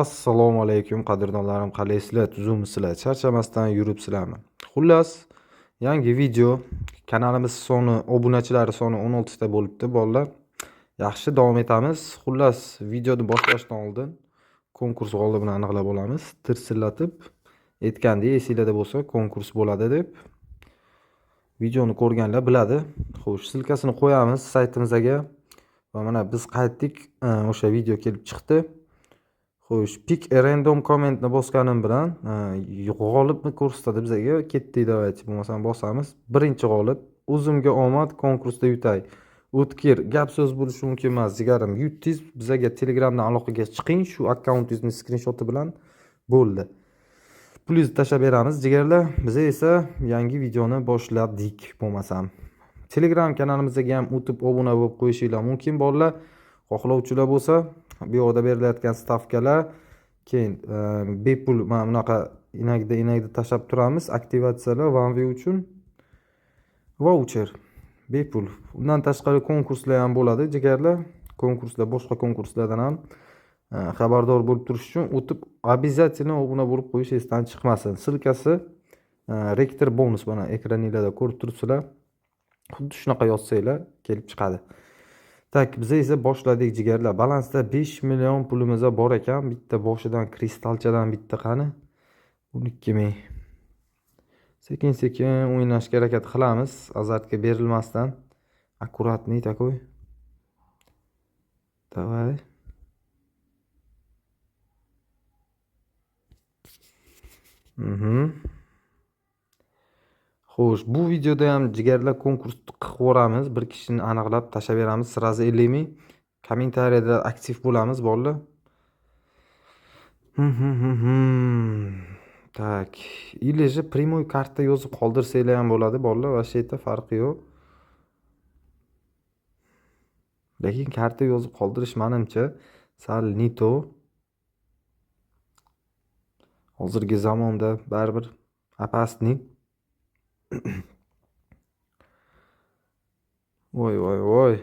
Assalomu alaykum qadrdonlarim, qalaysizlar, tuzukmisizlar? Charchamasdan yuribsizlarmi? Xullas, yangi video, kanalimiz soni, obunachilari soni 16 ta bo'libdi, bolalar. Yaxshi, davom etamiz. Xullas, videoni boshlashdan oldin konkurs g'olibini aniqlab olamiz. Tirsillatib aytgandek, esinglarda bo'lsa, konkurs bo'ladi deb. Videoni ko'rganlar biladi. Xo'sh, silkasini qo'yamiz saytimizga. Va mana biz qaytdik, o'sha video kelib chiqdi. Xo'sh, pick a random commentni bosganim bilan g'olibni ko'rsatadi bizga. Ketdik, davaychi, bo'lmasam bosamiz. Birinchi g'olib, o'zimga omad, konkursda yutay. O'tkir gap so'z bo'lishi mumkin emas, jigarim. Yutdingiz, bizga Telegramdan aloqaga chiqing, shu akkauntingizni skrinshoti bilan bo'ldi. Pulingizni tashlab beramiz, jigarlar. Biz esa yangi videoni boshladik, bo'lmasam. Telegram kanalimizga ham o'tib obuna bo'lib qo'yishinglar mumkin, bolalar. Xohlovchilar bo'lsa, bu yerda berilayotgan stavkalar, keyin bepul mana bunaqa inakda tashlab turamiz, aktivatsiyalar 1v uchun voucher bepul. Undan tashqari konkurslar ham bo'ladi, jigarlar. Konkurslar, boshqa konkurslardan ham xabardor bo'lib turish uchun o'tib обязательно obuna bo'lib qo'yish esdan chiqmasin. Silkasi rektor bonus, mana ekraningizda ko'rib turibsizlar. Xuddi shunaqa yozsanglar kelib chiqadi. Tak, biz esa boshladik, jigarlar. Balansda 5 million pulimiz bor ekan. Bitta boshidan kristalchadan bitta qani. 12 ming. Sekin-sekin o'ynashga harakat qilamiz, azartga berilmasdan. Akkuratniy takoy. Davay. Xo'sh, bu videoda ham jigarlar konkurs qilib ko'ramiz. Bir kishini aniqlab tashlab beramiz. Sirazi 50 ming. Kommentariyada aktiv bo'lamiz, bolalar. Tak, или же прямой karta yozib qoldirsanglar ham bo'ladi, bolalar. Va sheyta farqi yo'q. Lekin karta yozib qoldirish menimcha sal nito. Hozirgi zamonda baribir opasniy. Voy.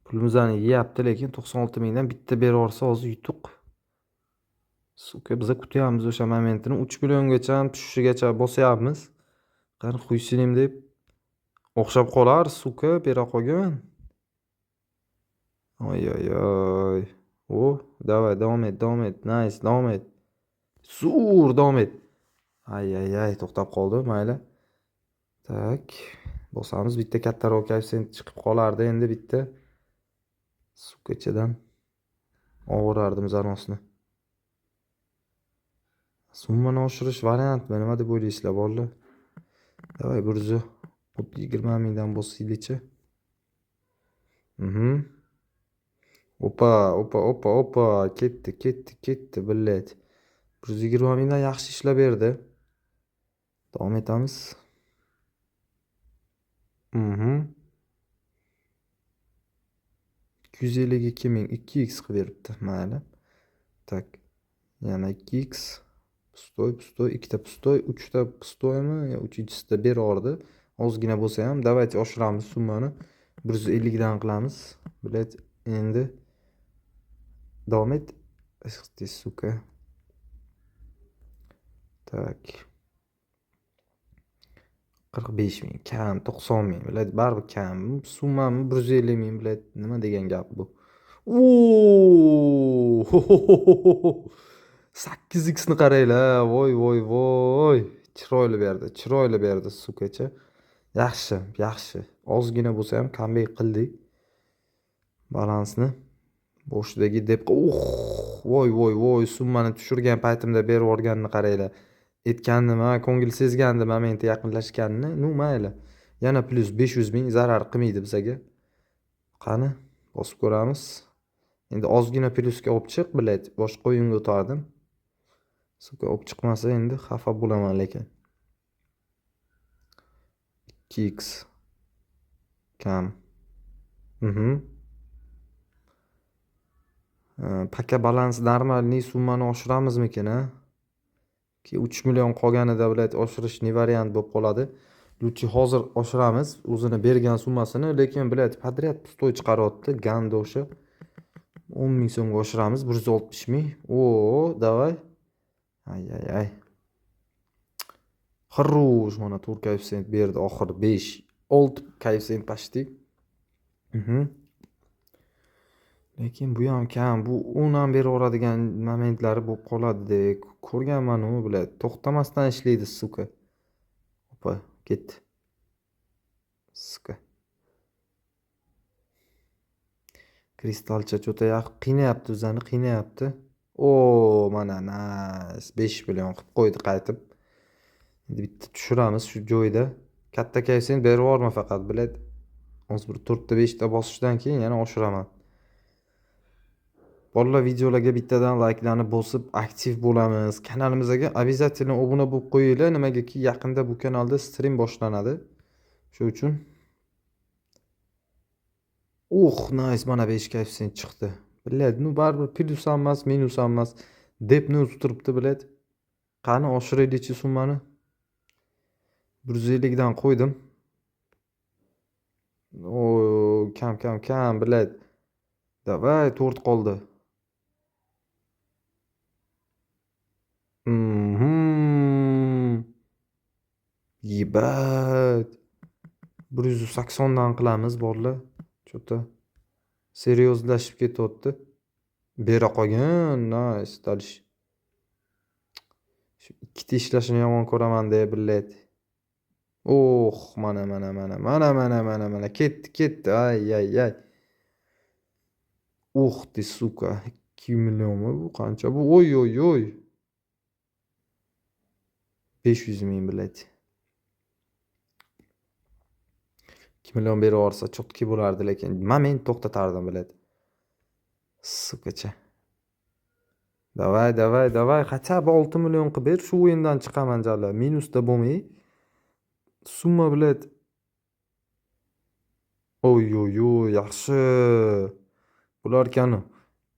Pulimizni yeyapti, lekin 96 mingdan bitta berib yorsa hozir yutuq. Suka, biz kutyapmiz o'sha momentini. 3 milliongacha tushishigacha bosyapmiz. Qani quysinim deb o'xshab qolar, suka, bera qolgan. Oy. Davay, davom et. Nice, davom et. Sur, davom et. Ay, to'xtab qoldi, mayli. Tak, bosamiz, bitta kattaroq koeffitsient chiqib qolardi endi bitta. Sukachadan og'irardim zanosni. Summani oshirish variantmi, nima deb o'ylaysizlar, bolalar? Davay, 120 mingdan bossaylikchi. Opa, ketdi, billet. 120 mingdan yaxshi ishlab berdi. Davom etamiz. 252 ming 2x qilib beribdi, mayli. Tak, yana 2x. Pustoy, ikkita pustoy, 3 ta pustoymi, yo 3-chisida berordi. Ozgina bo'lsa ham, davaychi oshiramiz summani. 150 dan qilamiz. Bilet, endi davom et. Suka. Tak. 45 ming, kam 90 ming, biladi, baribir kam. Summam 150 ming, biladi, nima degan gap bu? 8x ni qaranglar. Voy. Chiroyli berdi sukacha. Yaxshi. Ozgina bo'lsa ham comeback qildik. Balansni boshidagi deb voy, summani tushirgan paytimda berib yorganini qaranglar. Aytgandim, ko'ngil sezgandim momenti yaqinlashganini. Mayli. Yana plus 500 ming zarar qilmaydi bizga. Qani, bosib ko'ramiz. Endi ozgina plusga olib chiq, biladi. Boshqa o'yinga o'tardim. Suka, olib chiqmasa endi xafa bo'laman lekin. 2x kam. Paka balans normalniy summani oshiramizmikin, ha? Ki 3 million qolganida biladi, oshirish ne variant bo'lib qoladi. Luchi hozir oshiramiz o'zini bergan summasini, lekin biladi, podryad pustoy chiqaryapti, ganda o'sha. 10 ming so'mga oshiramiz. 160 ming. Oo, davay. Ay ay ay. Хорош, mana 4 koeffitsient berdi oxiri 5. 6 koeffitsient почти. Lekin bu ham kam. Bu 10 ham beraveradigan momentlari bo'lib qoladidek. Ko'rganman u, bilat. To'xtamasdan ishlaydi, suka. Opa, ketdi. Suka. Kristalcha cho'ta qiynayapti o'zini, qiynayapti. O, mana nice. 5 million qilib qo'ydi qaytib. Endi bitta tushiramiz shu joyda. Katta koeffitsient berib yuborma faqat, bilat. Hozir bir 4 ta 5 ta bosishdan keyin yana oshiraman. Bolalar, videolarga bittadan like'larni bosib aktiv bo'lamiz. Kanalimizga обязательно obuna bo'lib qo'yinglar. Nimagaki yaqinda bu kanalda stream boshlanadi. Shuning uchun nice, mana 5 koeffitsient chiqdi. Bilad, baribir plyus ham emas, minus ham emas. Debni o'zi turibdi, bilad. Qani oshiraylikchi summani. 150 dan qo'ydim. Kam, bilad. Davay, 4 qoldi. Yebat. 180 dan qilamiz, borlar. Cho'ta seriozlashib ketyapti. Bera qolgan. Nice, dalish. Shu ikkita ishlashini yomon ko'raman-da, billat. Mana. Ketdi. Ay. De suka. 2 millionmi bu? Qancha bu? Oy. 500 ming, billat. 2 million berib yuborsa chotki bo'lardi, lekin men to'xtatardim, bilad. Sukacha. Davay. Qachon 6 million qilib ber, shu o'yindan chiqaman jala. Minusda bo'lmay. Summa, bilad. Oy, yaxshi. Bular kani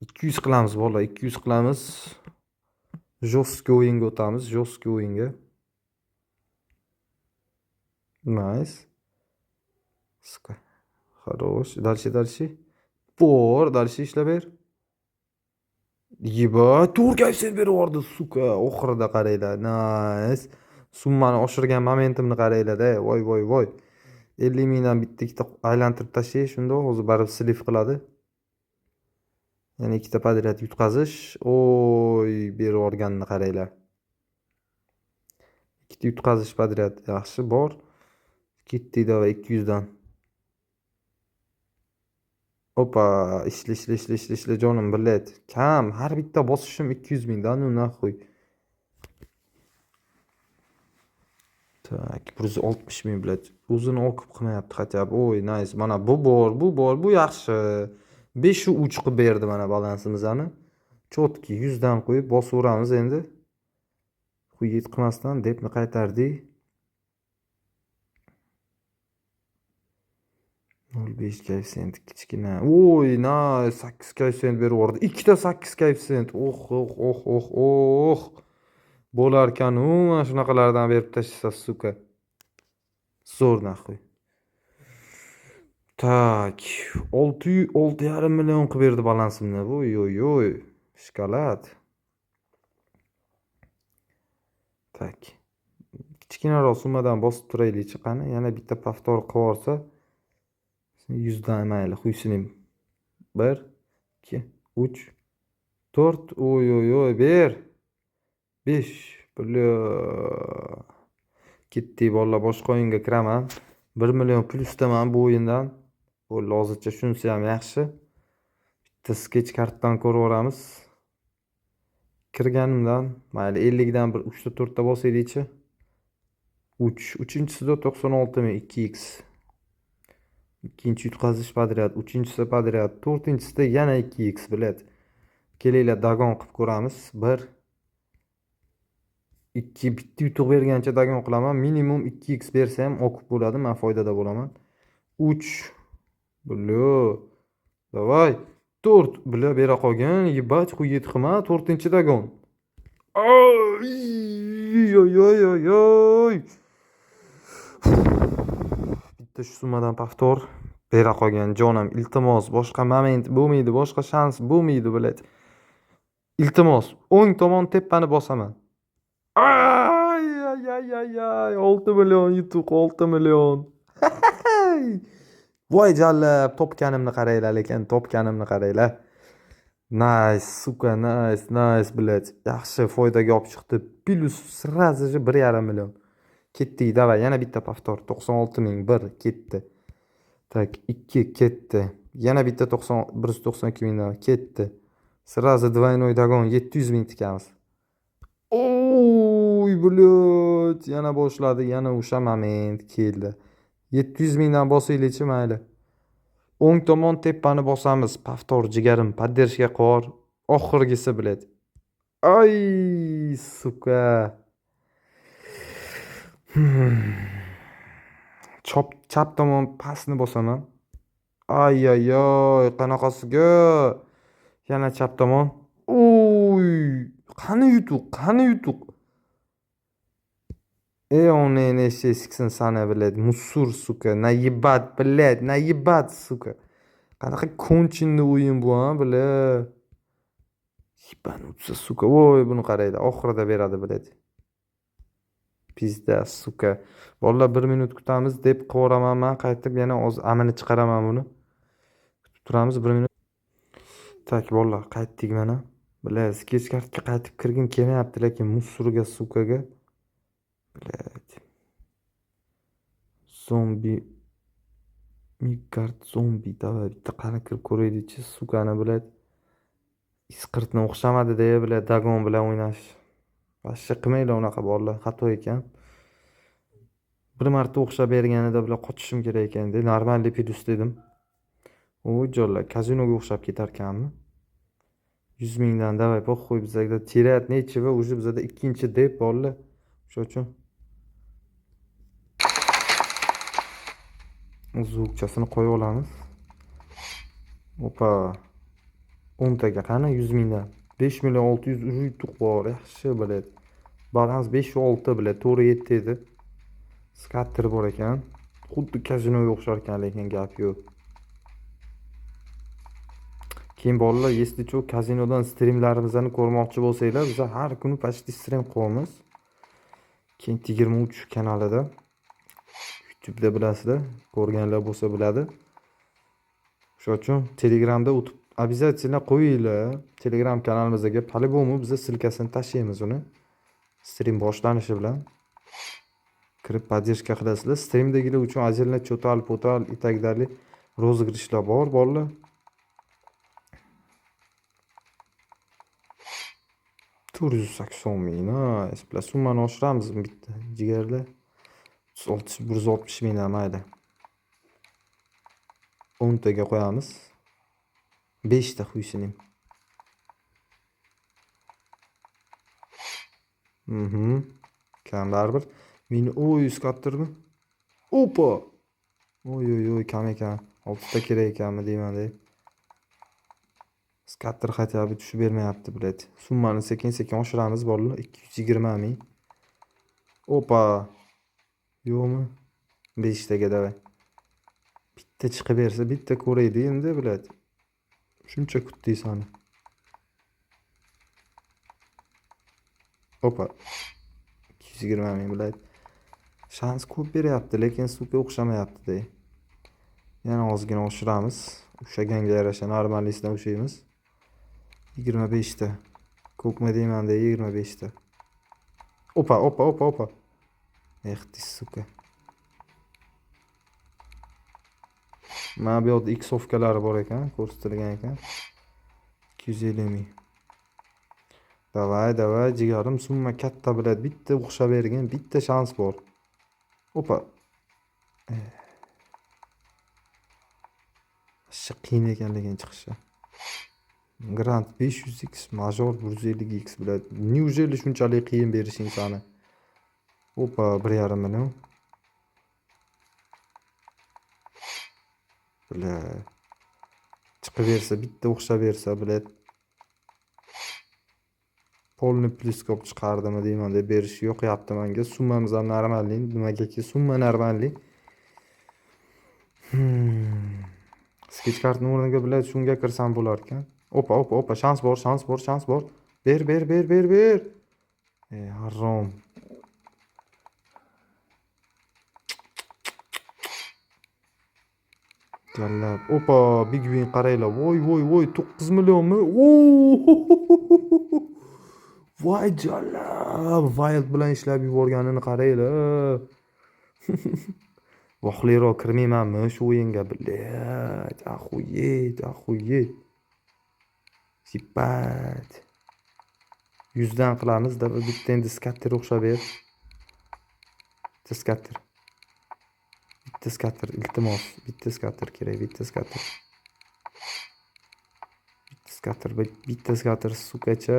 200 qilamiz, bolalar, 200 qilamiz. Жёсткий o'yinga o'tamiz, жёсткий o'yinga. Nice. Suka. Хорош. Дальше. Дальше ishlab ber. Yebat, to'rga koeffitsient berib yubordi, suka. Oxirida qaranglar. Nice. Summani oshirgan momentimni qaranglar-da. Voy. 50 mingdan bitta aylantirib tashlay, shunda o'zi barib slif qiladi. Yana ikkita podrяд yutqazish. Berib yuborganini qaranglar. Ikkita yutqazish podrяд yaxshi bor. Ketdi-da 200 dan. Opa, ishla jonim, billat. Kam, har bitta bosishim 200 mingdan, naxuy. Tak, 160 ming, billat. O'zini o'qib qilmayapti xatab. Nice. Mana bu bor, bu yaxshi. 5-3 qilib berdi mana balansimizni. Chotki 100 dan qo'yib bosaveramiz endi. Qo'yib qilmasdan debni qaytardik. 0.5 koeffitsient kichkina. Nice. 8 koeffitsient berib yubordi. Ikkita 8 koeffitsient. Bo'larkan, mana shunaqalardan berib tashlasa, suka. Zo'r naxuy. Tak, 6.5 million qilib berdi balansimni. Oy. Shkolat. Tak. Kichkinaroq summadan bosib turaylik, qani. Yana bitta повтор qilib yuborsa 100 dan mayli, qo'ysinim. 1 2 3 4. Oy, ber. 5. Ketdi, bolalar, boshqa o'yinga kiraman. 1 million plyusdaman bu o'yindan. Bo'ldi, hozircha shunisi ham yaxshi. Bitta sketch kartdan ko'raveramiz. Kirganimdan mayli 50 dan bir 3 ta 4 ta bosaylikchi. 3-chinchisida 96 ming 2x. Ikkinchi yutqazish podrяд, uchinchisi podrяд, to'rtinchisida yana 2x, bilad. Kelinglar, dagon qilib ko'ramiz. 1 2 bitta yutuq bergancha dagon qilaman. Minimum 2x bersa ham o'qib bo'ladi, men foydada bo'laman. 3 Davay. 4 bera qolgan. Yebat, qo'yib qilma, 4-chi dagon. Bitta shu summadan повтор Bera qolgan jonim, iltimos, boshqa moment bo'lmaydi, boshqa shans bo'lmaydi, bilet. Iltimos, o'ng tomon tepani bosaman. Ay, ay, ay, ay, ay, 6 million yutuq, 6 million. Voy jallab, topganimni qaranglar, lekin topganimni qaranglar. Nice, suka, nice, nice, bilet. Yaxshi foydaga olib chiqdi. Plus сразу же 1,5 million. Ketdik, davay, yana bitta повтор. 96 ming, 1 ketdi. Tak, 2 ketdi. Yana bitta 192 mingdan ketdi. Сразу двойной догон 700 ming tikamiz. Oy, blut, yana boshladi, yana o'sha moment keldi. 700 mingdan bosaylikchi, mayli. O'ng tomon tepani bosamiz. Повтор jigarim, поддержка qor. Oxirgisi, bilet. Ay, suka. Chap tomon pastni bosaman. Ay, ay, ay, qanaqasiga? Yana chap tomon. Uy, qani yutuq, qani yutuq. Он не siksin sana, блядь, mussur, suka. Nayibat, блядь, nayibat, suka. Qanaqa ko'nchinni o'yin bu, ha, блядь. Yibanutsa, suka. Voy, buni qaraydi. Oxirida beradi, блядь. Pizda, suka. Vallahi 1 minut kutamiz deb qo'raman men, qaytib yana amini chiqaraman buni. Kutib turamiz 1 minut. Tak, vallahi qaytdik mana. Блядь, sketch kartga qaytib kirgim kelmayapti, lekin mussurga, sukaga. Блядь. Zombi. Mikart zombi. Davay, bitta qani kirib ko'raylikchi, sukani, блядь. Isqirtni o'xshamadi deya, блядь, dagon bilan o'ynash. Vashshi qilmaylar unaqa, bolalar, xato ekan. Bir marta o'xshab berganida bilan qochishim kerak ekan de, normalniy pidus dedim. Voy jonlar, kazinoga o'xshab ketar ekanmi? 100 mingdan davay, qo'y bizda tirat nechi va уже bizda ikkinchi deb bolalar. Shuning uchun звукчасini qo'yib olamiz. Opa. 10 taga qani 100 mingdan. 5 million 600 yutuq bor, yaxshi, biladi. Balans 5 va 6, biladi. To'g'ri 7 edi. Skatter bor ekan. Xuddi kazinoga o'xshar ekan, lekin gap yo'q. Keyin bolalar, если cho kazinodan streamlarimizni ko'rmoqchi bo'lsanglar, biz har kuni почти stream qo'yamiz. Keyin 23 kanalida YouTube'da bilasizlar, ko'rganlar bo'lsa biladi. Shuning uchun Telegramda o'tib обязательно qo'yinglar. Telegram kanalimizga по-любому biz silkasini tashlaymiz uni. Stream boshlanishi bilan kirib поддержка qilasizlar. Streamdagilar uchun отдельно cho'tal, potal и так далее rozыгрышlar bor, bolalar. $480 ming. Nice. Summani oshiramizmi bitta jigarlar? 160 mingdan mayli. 10 taga qo'yamiz. 5 ta qo'yishim. Kam baribir. Meni skattermi? Opa. Oy, kam ekan. 6 ta kerak ekanmi deyman-da. Skatter хотя бы tushib bermayapti, блядь. Summani sekin-sekin oshiramiz, bolalar. 220 ming. Opa. Yo'qmi? 5 taga davay. Bitta chiqib bersa, bitta ko'raydi endi, блядь. Shuncha kutdik sani. Opa. 220 ming, блядь. Shans ko'p beryapti, lekin suka o'xshamayapti-da. Yana ozgina oshiramiz. O'shaganga yarasha normalistdan o'shaymiz. 25 ta. Ko'pmi deyman-da, 25 ta. Opa. Ehti suka. Mana bu yerda X-ovkalari bor ekan, ko'rsatilgan ekan. 250 ming. Davay, jigarim, summa katta, biladi. Bitta o'xshab bergan, bitta shans bor. Opa. Qiyin ekan lekin chiqishi. Grand 500x, major 150x, biladi. Неужели shunchalik qiyin berishing sani? Opa, 1,5 million. Biladi. Chiqib bersa, bitta o'xshab bersa, biladi. Polni pliskop chiqardimi deyman deb berish yo'qyapti menga. Summamiz ham normallik. Nimagaki summa normallik. Sketch kartning o'rniga bilet shunga kirsam bo'lar ekan. Opa, shans bor. Ber. Harom. Jallab. Opa, Big Win qaranglar. Voy, 9 millionmi? Voy jallab. Wild bilan ishlab yuborganini qaranglar. Vohliroq kirmaymanmi shu o'yinga, bilet. Axuyet. Sipat. 100 dan qilamiz da bitta endi skatter o'xshab ber. Bitta skatter iltimos. Bitta skatter kerak, bitta skatter sukacha.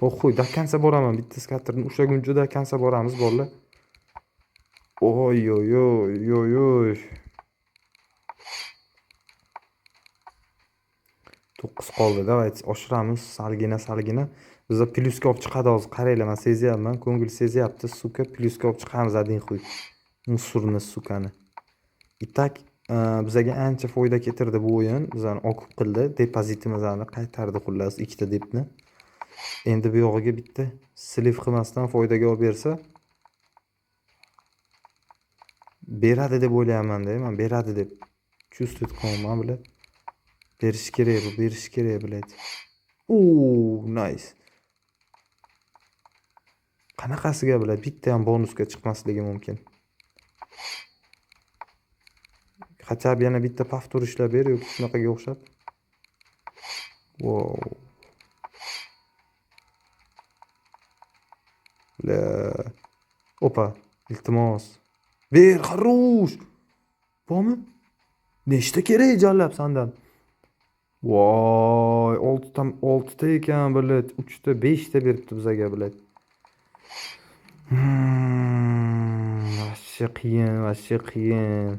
Po'xuy, dakansa boraman. Bitta skatterni ushlaguncha dakansa boramiz, bolalar. Oy. 9 qoldi. Davayt oshiramiz. Salgina. Bizda plyuska olib chiqadi hozir. Qaranglar, men sezyapman. Ko'ngil sezyapti. Suka plyuska olib chiqamiz, ading qo'y. Musurni sukani. Itak bizaga ancha foyda keltirdi bu o'yin. Bizani oqib qildi. Depozitimizni qaytardi xullas, ikkita depni. Endi bu yog'iga bitta sliv qilmasdan foydaga olib bersa beradi deb o'ylayapman-da. Men beradi deb chustut qilaman, bilat. Berish kerak, bilat. Nice. Qanaqasiga bilat, bitta ham bonusga chiqmasligi mumkin. Qachab yana bitta paftor ishlab ber yoki shunaqaga o'xshab. Wow. Opa, iltimos. Ber, xarush. Bormi? Nechta kerak jallab sandan? Voy, 6 ta ekan, bilat. 3 ta, 5 ta beribdi bizaga, bilat. Vashshi qiyin.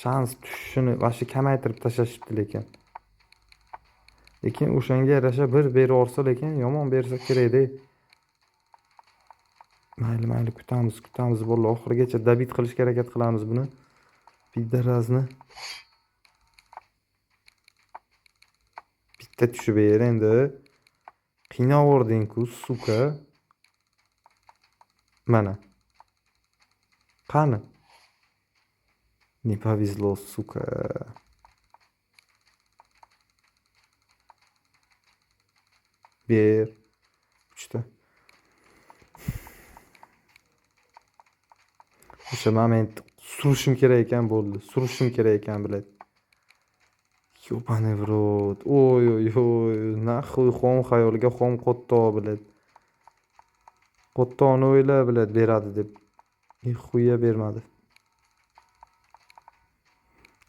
Shans tushishini vashshi kamaytirib tashlashibdi lekin. Lekin o'shanga yarasha bir berib olsa, lekin yomon bersa kerak-da. Mayli, kutamiz bolalar. Oxirigacha dabit qilishga harakat qilamiz buni. Pidarazni. Bitta tushib ber endi. Qiynavording-ku, suka. Mana. Qani? Не повезло, сука. Ber. 3 ta. O'sha moment surishim kerak ekan bo'ldi. Bilat. Yopani vrot. Oy. Naxuy xom xayolga xom qotto, bilat. Qottoni o'yla, bilat, beradi deb. Xuya bermadi.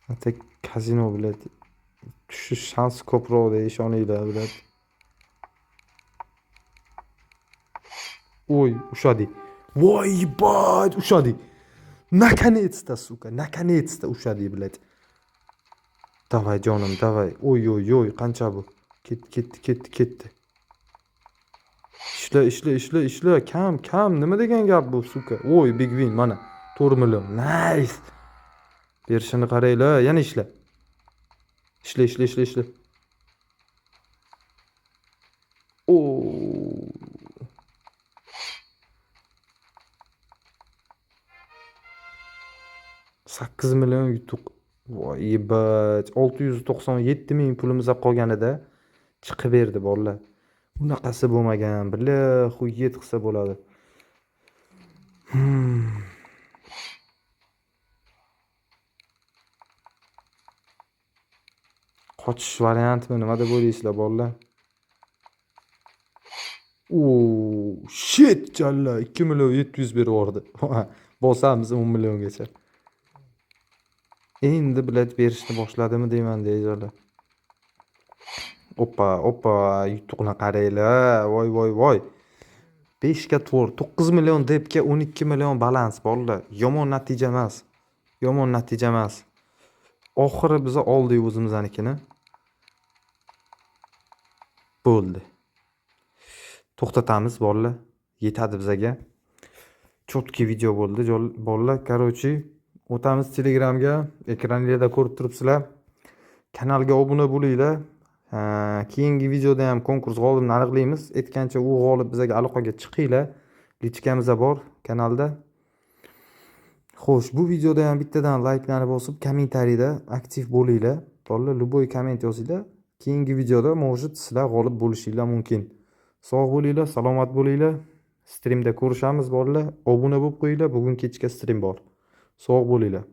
Hatta kazino, bilat. Tushish shansi ko'proq deb ishoninglar, bilat. Oy, ushadi. Voy, bad, ushadi. Наконец-то, сука, ushadi, bilat. Davay jonim, davay. Oy, qancha bu? Ketdi. Ishla. Kam. Nima degan gap bu, suka? Oy, Big Win, mana. 4 million. Nice. Berishini qaranglar, yana ishla. Ishla. Oo. 8 million yutuq. Voy, 697 ming pulimiz qolganida chiqib berdi, bolalar. Bunaqasi bo'lmagan. Billa xuyet qilsa bo'ladi. Qochish variantimi, nima deb o'ylaysizlar, bolalar? Shit, jalla 2 million 700 berib yubordi. Bosamiz 10 milliongacha. Endi bilet berishni boshladimi deyman, deyjala. Opa, yutuqni qaranglar. Voy. 5 ga to'g'ri, 9 million debga 12 million balans, bolalar. Yomon natija emas. Oxiri biz oldik o'zimiznikini. Bo'ldi. To'xtatamiz, bolalar. Yetadi bizaga. Chotki video bo'ldi bolalar. Короче, o'tamiz Telegramga. Ekranlarda ko'rib turibsizlar. Kanalga obuna bo'linglar. Keyingi videoda ham konkurs g'olibini aniqlaymiz. Aytgancha u g'olib bizga aloqaga chiqinglar. Lichkamiz bor kanalda. Xo'sh, bu videoda ham bittadan layklarni bosib, kommentariyda aktiv bo'linglar. Bolalar, любой komment yozinglar. Keyingi videoda может sizlar g'olib bo'lishinglar mumkin. Sog' bo'linglar, salomat bo'linglar. Streamda ko'rishamiz bolalar. Obuna bo'lib qo'yinglar. Bugun kechga stream bor. Sog' bo'linglar.